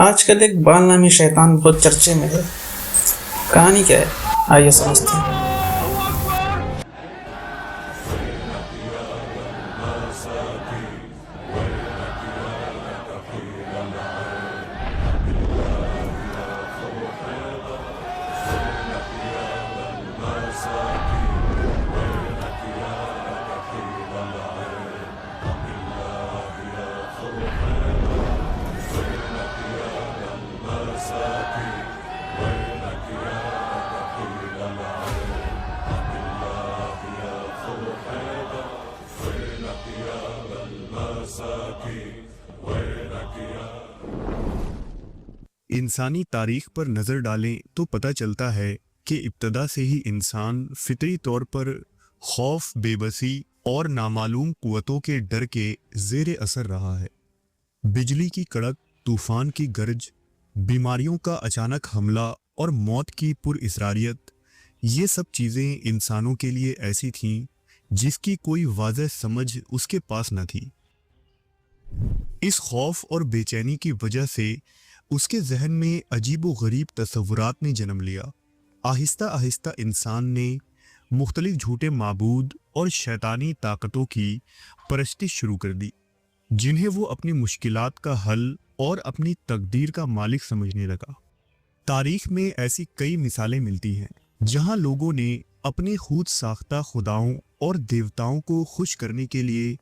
आजकल एक बाल नामी शैतान बहुत चर्चे में है। कहानी क्या है, आइए समझते हैं। इंसानी तारीख पर नज़र डालें तो पता चलता है कि इब्तदा से ही इंसान फितरी तौर पर खौफ, बेबसी और नामालूम कुव्वतों के डर के ज़ेरे असर रहा है। बिजली की कड़क, तूफान की गरज, बीमारियों का अचानक हमला और मौत की पुरइसरारियत, ये सब चीज़ें इंसानों के लिए ऐसी थीं जिसकी कोई वाज़ह समझ उसके पास न थी। इस खौफ और बेचैनी की वजह से उसके जहन में अजीबो गरीब तसव्वुरात ने जन्म लिया। आहिस्ता आहिस्ता इंसान ने मुख्तलिफ झूठे माबूद और शैतानी ताकतों की परस्तिश शुरू कर दी, जिन्हें वो अपनी मुश्किलात का हल और अपनी तकदीर का मालिक समझने लगा। तारीख में ऐसी कई मिसालें मिलती हैं जहां लोगों ने अपने खुद साख्ता खुदाओं और देवताओं को खुश करने के लिए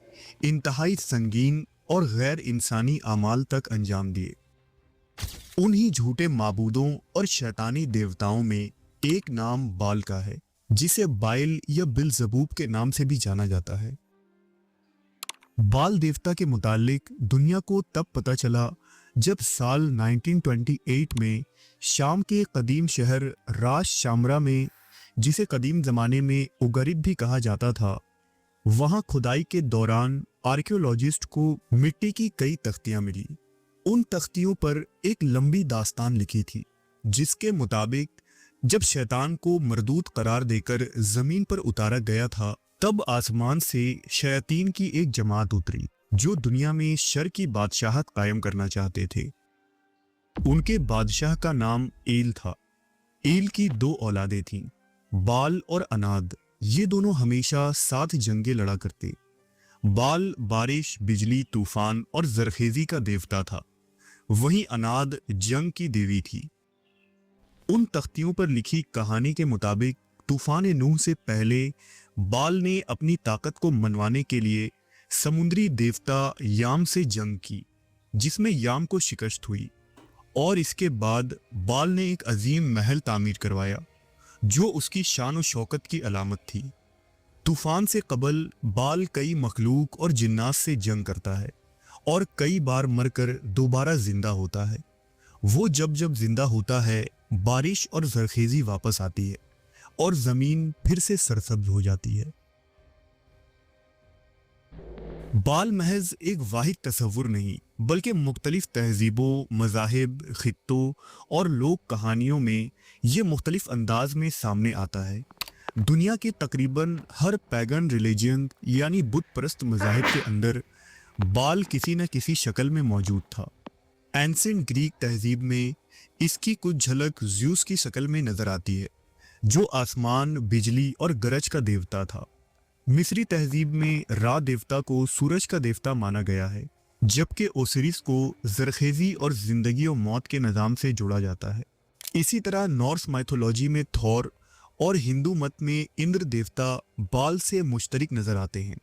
इंतहाई संगीन और गैर इंसानी अमाल तक अंजाम दिए। उन्हीं झूठे माबूदों और शैतानी देवताओं में एक नाम बाल का है, जिसे बाइल या बिलजबूब के नाम से भी जाना जाता है। बाल देवता के मुतालिक दुनिया को तब पता चला जब साल 1928 में शाम के कदीम शहर राश शामरा में, जिसे कदीम ज़माने में उगरिब भी कहा जाता था, वहाँ खुदाई के दौरान आर्कियोलॉजिस्ट को मिट्टी की कई तख्तियाँ मिली। उन तख्तियों पर एक लंबी दास्तान लिखी थी, जिसके मुताबिक जब शैतान को मरदूद करार देकर ज़मीन पर उतारा गया था, तब आसमान से शयातीन की एक जमात उतरी जो दुनिया में शर की बादशाहत कायम करना चाहते थे। उनके बादशाह का नाम ईल था। ईल की दो औलादें थीं, बाल और अनाद। ये दोनों हमेशा साथ जंगें लड़ा करते। बाल बारिश, बिजली, तूफान और जरखेजी का देवता था, वहीं अनाद जंग की देवी थी। उन तख्तियों पर लिखी कहानी के मुताबिक तूफान नूह से पहले बाल ने अपनी ताकत को मनवाने के लिए समुद्री देवता याम से जंग की, जिसमें याम को शिकस्त हुई, और इसके बाद बाल ने एक अजीम महल तामीर करवाया जो उसकी शान और शौकत की अलामत थी। तूफान से कबल बाल कई मखलूक और जिन्नात से जंग करता है और कई बार मरकर दोबारा जिंदा होता है। वो जब जब जिंदा होता है, बारिश और जरखेजी वापस आती है और ज़मीन फिर से सरसब्ज हो जाती है। बाल महज एक वाहिद तसव्वुर नहीं, बल्कि मुख्तलिफ तहजीबों, मज़ाहिब, खित्तों और लोक कहानियों में ये मुख्तलिफ अंदाज में सामने आता है। दुनिया के तकरीबन हर पैगन रिलीजन यानी बुत परस्त मज़ाहिब के अंदर बाल किसी न किसी शक्ल में मौजूद था। एंसेंट ग्रीक तहजीब में इसकी कुछ झलक ज़्यूस की शक्ल में नज़र आती है, जो आसमान, बिजली और गरज का देवता था। मिस्री तहजीब में रा देवता को सूरज का देवता माना गया है, जबकि ओसिरिस को जरखेजी और ज़िंदगी और मौत के निज़ाम से जोड़ा जाता है। इसी तरह नॉर्स माइथोलॉजी में थॉर और हिंदू मत में इंद्र देवता बाल से मुश्तरक नज़र आते हैं,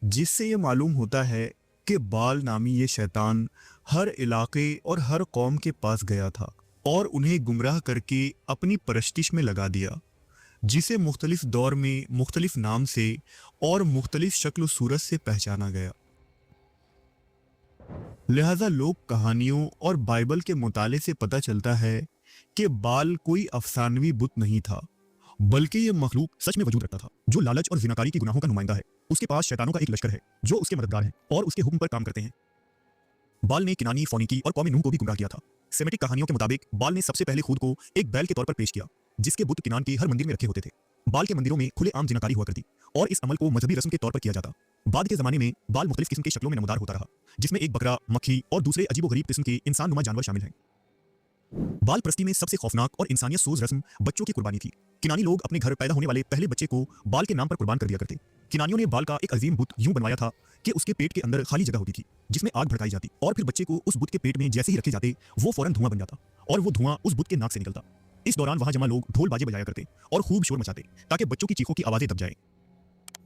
जिससे ये मालूम होता है कि बाल नामी ये शैतान हर इलाके और हर कौम के पास गया था और उन्हें गुमराह करके अपनी परस्तिश में लगा दिया, जिसे मुख्तलिफ दौर में मुख्तलिफ नाम से और मुख्तलिफ शक्ल सूरत से पहचाना गया। लिहाजा लोक कहानियों और बाइबल के मुताले से पता चलता है कि बाल कोई अफसानवी बुत नहीं था, बल्कि ये मखलूक सच में वजूद रखता था, जो लालच और जिनाकारी की गुनाहों का नुमाइंदा है। उसके पास शैतानों का एक लश्कर है जो उसके मददगार हैं और उसके हुक्म पर काम करते हैं। बाल ने किनानी, फोनिकी और कौम नूह को भी गुमराह किया था। सेमेटिक कहानियों के मुताबिक बाल ने सबसे पहले खुद को एक बैल के तौर पर पेश किया, जिसके बुत किनान के हर मंदिर में रखे होते थे। बाल के मंदिरों में खुलेआम जिनाकारी हुआ करती और इस अमल को मजहबी रस्म के तौर पर किया जाता। बाद के ज़माने में बाल मुख्तलिफ किस्म की शक्लों में नमदार होता रहा, जिसमें एक बकरा, मक्खी और दूसरे अजीबो गरीब किस्म के इंसान नुमा जानवर शामिल हैं। बाल प्रस्ती में सबसे खौफनाक और इंसानियत सोज रस्म बच्चों की कुर्बानी थी। किनानी लोग अपने घर पैदा होने वाले पहले बच्चे को बाल के नाम पर कुर्बान कर दिया करते। किनानियों ने बाल का एक अजीम बुत यूं बनवाया था कि उसके पेट के अंदर खाली जगह होती थी जिसमें आग भड़काई जाती और फिर बच्चे को उस बुत के पेट में जैसे ही रखे जाते वो फौरन धुआं बन जाता और वो धुआं उस बुत के नाक से निकलता। इस दौरान वहां जमा लोग ढोल बाजे बजाया करते और खूब शोर मचाते ताकि बच्चों की चीखों की आवाजें दब जाए।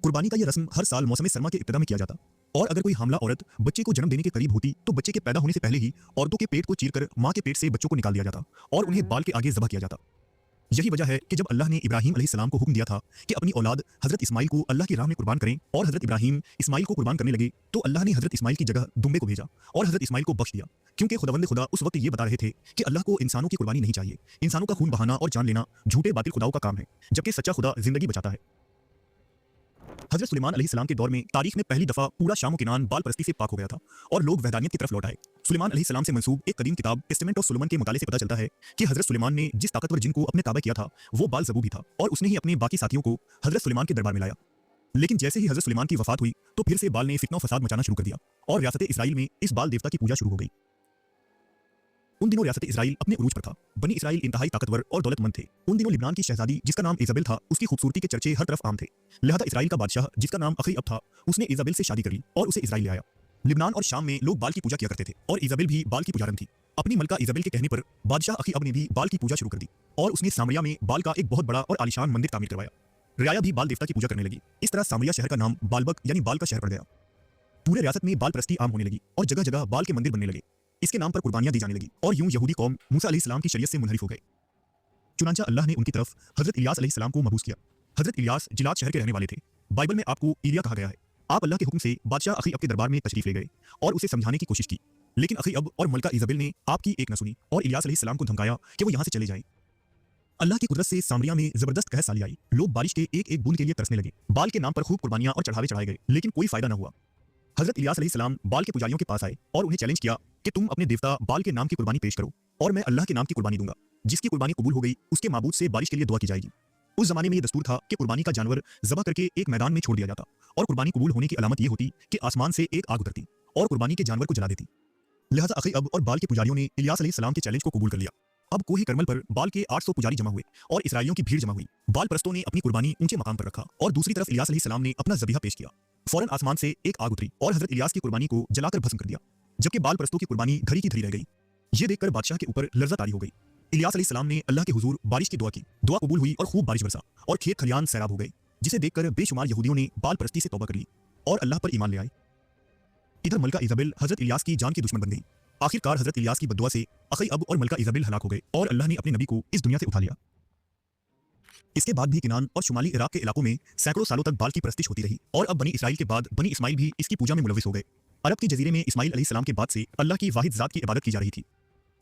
कुर्बानी का यह रस्म हर साल मौसम सरमा के इब्तिदा में किया जाता और अगर कोई हामला औरत बच्चे को जन्म देने के करीब होती तो बच्चे के पैदा होने से पहले ही औरतों के पेट को चीरकर मां के पेट से बच्चों को निकाल दिया जाता और उन्हें बाल के आगे ज़बह किया जाता। यही वजह है कि जब अल्लाह ने इब्राहीम अलैहिस्सलाम को हुक्म दिया था कि अपनी औलाद हजरत इस्माइल को अल्लाह की राह में कुर्बान करें और हजरत इब्राहीम इस्माइल को कुर्बान करने लगे तो अल्लाह ने हजरत इस्माइल की जगह दुम्बे को भेजा और हजरत इस्माइल को बख्श दिया, क्योंकि खुदावंद खुदा उस वक्त ये बता रहे थे कि अल्लाह को इंसानों की कुर्बानी नहीं चाहिए। इंसानों का खून बहाना और जान लेना झूठे बातिल खुदाओं का काम है, जबकि सच्चा खुदा जिंदगी बचाता है। हजरत सुलेमान अलैहिस्सलाम के दौर में तारीख में पहली दफा पूरा शाम व किनान बाल परस्ती से पाक हो गया था और लोग वहदानियत की तरफ लौट आए। सुलेमान अलैहिस्सलाम से मंसूब एक कदीम किताब टेस्टामेंट ऑफ सुलेमान के मुताले से पता चलता है कि हजरत सुलेमान ने जिस ताकतवर जिन को अपने ताबा किया था वो बाल ज़बू भी था और उसने ही अपने बाकी साथियों को हजरत सुलेमान के दरबार में लाया। लेकिन जैसे ही हजरत सुलेमान की वफात हुई तो फिर से बाल ने फितना फसाद मचाना शुरू कर दिया और रियासत इस्राइल में इस बाल देवता की पूजा शुरू हो गई। उन दिनों रियासत इस्राइल अपने उरूज पर था। बनी इस्राइल इंतहाई ताकतवर और दौलतमंद थे। उन दिनों लिबनान की शहजादी जिसका नाम इजाबेल था उसकी खूबसूरती के चर्चे हर तरफ आम थे। लिहाजा इस्राइल का बादशाह जिसका नाम अखीअब था उसने इजाबेल से शादी कर ली और उसे इस्राइल ले आया। लिबनान और शाम में लोग बाल की पूजा किया करते थे और इजाबेल भी बाल की पुजारन थी। अपनी मलका इजाबेल के कहने पर बादशाह अखीअब ने भी बाल की पूजा शुरू कर दी और उसने सामरिया में बाल का एक बहुत बड़ा और आलिशान मंदिर तामीर करवाया। रियाया भी बाल देवता की पूजा करने लगी। इस तरह सामरिया शहर का नाम बालबक यानी बाल का शहर पड़ गया। पूरे रियासत में बाल परस्ती आम होने लगी और जगह जगह बाल के मंदिर बनने लगे। इसके नाम पर कुर्बानियां दी जाने लगी और यूं यहूदी कौम मूसा अलैहिस्सलाम की शरीयत से मुनहरिफ हो गए। चुनांचा अल्लाह ने उनकी तरफ हजरत इलियास अलैहिस्सलाम को मबूस किया। हजरत इलियास जिलाद शहर के रहने वाले थे। बाइबल में आपको इलिया कहा गया है। आप अल्लाह के हुक्म से बादशाह अखीअब के दरबार में तशरीफ ले गए और उसे समझाने की कोशिश की, लेकिन अखीअब और मलका इजाबेल ने आपकी एक न सुनी और इलियास अलैहिस्सलाम को धमकाया कि वो यहाँ से चले जाएं। अल्लाह की कुदरत से सामरिया में जबरदस्त कहर साली आई। लोग बारिश के एक एक बूंद के लिए तरसने लगे। बाल के नाम पर खूब कुर्बानियां और चढ़ावे चढ़ाए गए, लेकिन कोई फायदा न हुआ। हजरत इलियास अलैहिस्सलाम बाल के पुजारियों के पास आए और उन्हें चैलेंज किया कि तुम अपने देवता बाल के नाम की कुर्बानी पेश करो और मैं अल्लाह के नाम की कुर्बानी दूंगा। जिसकी कुर्बानी कबूल हो गई उसके माबूद से बारिश के लिए दुआ की जाएगी। उस जमाने में यह दस्तूर था कि कुर्बानी का जानवर ज़बह करके एक मैदान में छोड़ दिया जाता और कुर्बानी कबूल होने की अलामत यह होती कि आसमान से एक आग उतरती और कुर्बानी के जानवर को जला देती। लिहाजा अखीअब और बाल के पुजारियों ने इलियास अलैहिस्सलाम के चैलेंज को कबूल कर लिया। अब कोहे करमल पर बाल के 800 पुजारी जमा हुए और इसराइलियों की भीड़ जमा हुई। बाल परस्तों ने अपनी कुर्बानी ऊंचे मकाम पर रखा और दूसरी तरफ इलियास अलैहिस्सलाम ने अपना ज़बीहा पेश किया। फौरन आसमान से एक आग उतरी और हजरत इलियास की कुर्बानी को जलाकर भस्म कर दिया, जबकि बाल परस्तों की कुर्बानी धरी की धरी रह गई। ये देखकर बादशाह के ऊपर लर्जा तारी हो गई। इलियास अलैहिस्सलाम ने अल्लाह के हुजूर बारिश की दुआ की। दुआ कबूल हुई और खूब बारिश बरसा और खेत खलियान सैराब हो गए, जिसे देखकर बेशुमार यहूदियों ने बाल परस्ती से तौबा कर ली और अल्लाह पर ईमान ले आए। इधर मलका इजाबेल हजरत इलियास की जान की दुश्मन बन गई। आखिरकार हजरत इलियास की बददुआ से अखीअब और मलका इजाबेल हलाक हो गए और अल्लाह ने अपने नबी को इस दुनिया से उठा लिया। इसके बाद भी किनान और शुमाली इराक के इलाकों में सैकड़ों सालों तक बाल की परस्तिश होती रही और अब बनी इसराइल के बाद बनी इस्माइल भी इसकी पूजा में मुलविस हो गए। अरब के जजीरे में इस्माइल अलैहिस्सलाम के बाद से अल्लाह की वाहिद ज़ात की इबादत की जा रही थी।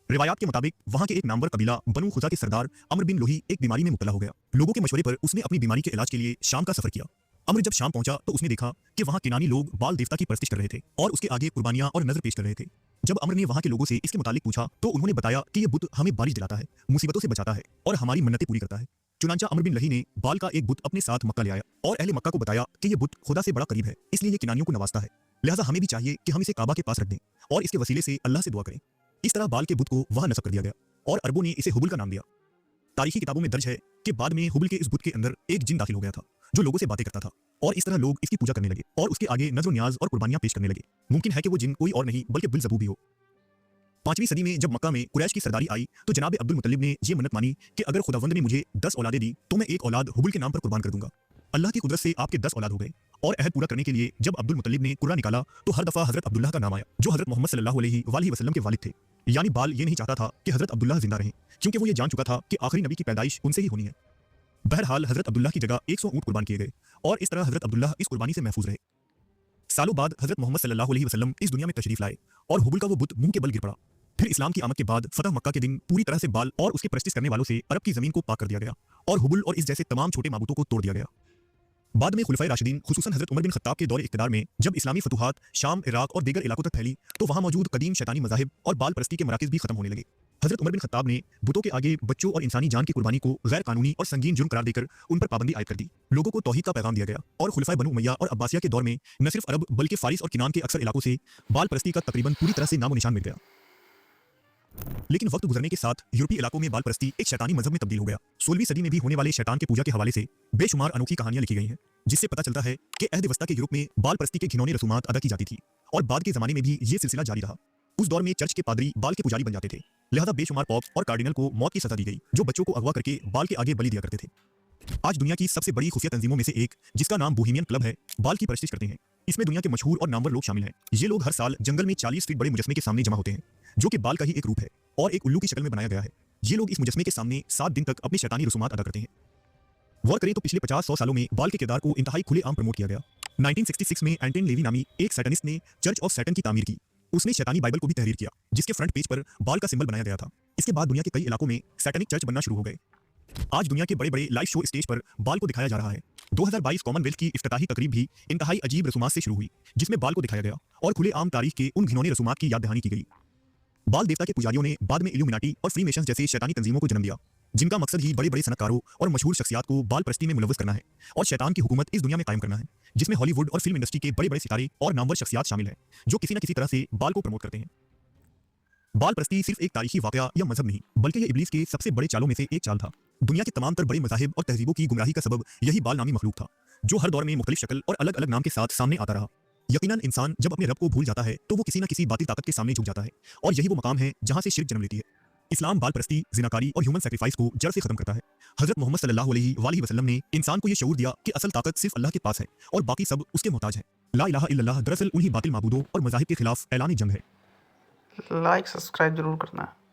रिवायात के मुताबिक वहां के एक नामवर कबीला बनु खुजा के सरदार अमर बिन लोही एक बीमारी में मुब्तला हो गया। लोगों के मशवरे पर उसने अपनी बीमारी के इलाज के लिए शाम का सफर किया। अमर जब शाम पहुंचा तो उसने देखा कि वहां किनानी लोग बाल देवता की परस्तिश कर रहे थे और उसके आगे कुर्बानियां और नजर पेश कर रहे थे। जब अमर ने वहां के लोगों से इसके मुतालिक पूछा तो उन्होंने बताया कि यह बुत हमें बारिश दिलाता है, मुसीबतों से बचाता है और हमारी मन्नतें पूरी करता है। चुनांचा अमर बिन लही ने बाल का एक बुत अपने साथ मक्का ले आया और अहले मक्का को बताया कि यह बुत खुदा से बड़ा करीब है, इसलिए ये किनानियों को नवाजता है। लिहाजा हमें भी चाहिए कि हम इसे काबा के पास रख दें और इसके वसीले से अल्लाह से दुआ करें। इस तरह बाल के बुत को वहां नस्ब कर दिया गया और अरबों ने इसे हुबल का नाम दिया। तारीखी किताबों में दर्ज है कि बाद में हुबल के इस बुत के अंदर एक जिन दाखिल हो गया था जो लोगों से बातें करता था और इस तरह लोग इसकी पूजा करने लगे और उसके आगे नज़र न्याज और कुर्बानियां पेश करने लगे। मुमकिन है कि वो जिन कोई और नहीं बल्कि बिलज़बू भी हो। 5वीं सदी में जब मक्का में कुरैश की सरदारी आई तो जनाब अब्दुल मुत्तलिब ने यह मन्नत मानी कि अगर खुदावंद ने मुझे 10 औलादें दी तो मैं एक औलाद हुबल के नाम पर कुर्बान कर दूंगा। अल्लाह की कुदरत से आपके 10 औलाद हो गए और अहद पूरा करने के लिए जब अब्दुल मुत्तलिब ने कुर्रा निकाला तो हर दफा हजरत अब्दुल्लाह का नाम आया जो हजरत मोहम्मद सल्लल्लाहु अलैहि वसल्लम के वालिद थे। यानी बाल ये नहीं चाहता था कि हजरत अब्दुल्लाह जिंदा रहें, क्योंकि वो ये जान चुका था कि आखिरी नबी की पैदाइश उनसे ही होनी है। बहरहाल हजरत अब्दुल्लाह की जगह 100 ऊंट कुर्बान किए गए और इस तरह हजरत अब्दुल्लाह इस कुर्बानी से महफूज रहे। सालों बाद हजरत मोहम्मद सल्लल्लाहु अलैहि वसल्लम इस दुनिया में तशरीफ लाए और हुबल का वो बुत मुंह के बल गिर पड़ा। फिर इस्लाम की आमद के बाद फतह मक्का के दिन पूरी तरह से बाल और उसके परस्तिश करने वालों से अरब की जमीन को पाक कर दिया गया और हुबल और इस जैसे तमाम छोटे माबूतों को तोड़ दिया गया। बाद में खुलफाए राशिदीन खुसूसन हजरत उमर बिन खत्ताब के दौर इख्तिदार में जब इस्लामी फतूहात शाम, इराक और दीगर इलाकों तक फैली तो वहां मौजूद कदीम शैतानी मज़ाहिब और बाल परस्ती के मराकिज़ भी खत्म होने लगे। हजरत उमर बिन खत्ताब ने बुतों के आगे बच्चों और इंसानी जान की कुर्बानी को गैर कानूनी और संगीन जुर्म करार देकर उन पर पाबंदी आयद कर दी। लोगों को तौहीद का पैगाम दिया गया और खुलफाए बनु उमैया और अब्बासिया के दौर में न सिर्फ अरब बल्कि फारिस और किनान के अक्सर इलाकों से बाल परस्ती का तकरीबन पूरी तरह से नामो निशान मिट गया। लेकिन वक्त गुजरने के साथ यूरोपीय इलाकों में बाल परस्ती एक शैतानी मजहब में तब्दील हो गया। 16वीं सदी में भी होने वाले शैतान के पूजा के हवाले से बेशुमार अनोखी कहानियां लिखी गई हैं, जिससे पता चलता है कि अहद वस्ता के यूरोप में बाल परस्ती के घिनौने रसूमात अदा की जाती थी और बाद के जमाने में भी ये सिलसिला जारी रहा। उस दौर में चर्च के पादरी बाल के पुजारी बन जाते थे, लिहाजा बेशुमार पॉप और कार्डिनल को मौत की सजा दी गई, जो बच्चों को अगवा करके बाल के आगे बलि दिया करते थे। आज दुनिया की सबसे बड़ी खुफिया तंजीमों में से एक, जिसका नाम बोहेमियन क्लब है, बाल की परस्तिश करते हैं। इसमें दुनिया के मशहूर और नामवर लोग शामिल हैं। ये लोग हर साल जंगल में 40 फीट बड़े मुजस्मे के सामने जमा होते हैं, जो कि बाल का ही एक रूप है और एक उल्लू की शक्ल में बनाया गया है। ये लोग इस मुजस्मे के सामने 7 दिन तक अपनी शैतानी रसूमात अदा करते हैं। गौर करें तो पिछले 50-100 सालों में बाल के किरदार को इंतहाई खुलेआम प्रमोट किया गया। 1966 में एंटन लेवी नामी एक सैटनिस्ट ने चर्च ऑफ सैटन की तामीर की। उसने शैतानी बाइबल को भी तहरीर किया, जिसके फ्रंट पेज पर बाल का सिंबल बनाया गया था। इसके बाद दुनिया के कई इलाकों में सैटनिक चर्च बनना शुरू हो गए। आज दुनिया के बड़े बड़े लाइव शो स्टेज पर बाल को दिखाया जा रहा है। 2022 कॉमनवेल्थ की इफ्तिताही तकरीब भी इंतहाई अजीब रसूमात से शुरू हुई, जिसमें बाल को दिखाया गया और खुलेआम तारीख के उन घिनौने रसूमात की याद दहानी की गई। बाल देवता के पुजारियों ने बाद में इल्यूमिनाटी और फ्रीमेसन्स जैसे शैतानी तंजीमों को जन्म दिया, जिनका मकसद ही बड़े बड़े सनतकारों और मशहूर शख्सियात को बाल परस्ती में मुलव्वस करना है और शैतान की हुकूमत इस दुनिया में कायम करना है, जिसमें हॉलीवुड और फिल्म इंडस्ट्री के बड़े बड़े सितारे और नामवर शख्सियात शामिल हैं, जो किसी न किसी तरह से बाल को प्रमोट करते हैं। बाल परस्ती सिर्फ एक तारीखी वाकया या मजहब नहीं, बल्कि ये इब्लीस के सबसे बड़े चालों में से एक चाल था। दुनिया के तमाम तर बड़े मज़ाहिब और तहजीबों की गुमराही का सबब यही बाल नामी मखलूक था, जो हर दौर में मुख्तलिफ शक्ल और अलग अलग नाम के साथ सामने आता रहा। यकीनन इंसान जब अपने रब को भूल जाता है तो वो किसी न किसी बातिल ताकत के सामने झुक जाता है, और यही वो मकाम है जहां से शिर्क जन्म लेती है। इस्लाम बाल परस्ती, जिनाकारी और ह्यूमन सेक्रीफाइस को जड़ से खत्म करता है। हजरत मोहम्मद सल्लल्लाहु अलैहि वसल्लम ने इंसान को यह शऊर दिया कि असल ताकत सिर्फ अल्लाह के पास है और बाकी सब उसके मोहताज है। ला इलाहा इल्लल्लाह दरअसल उन्हीं बातिल माबूदों और मज़ाहिब के खिलाफ ऐलान जंग है। लाइक सब्सक्राइब जरूर करना है।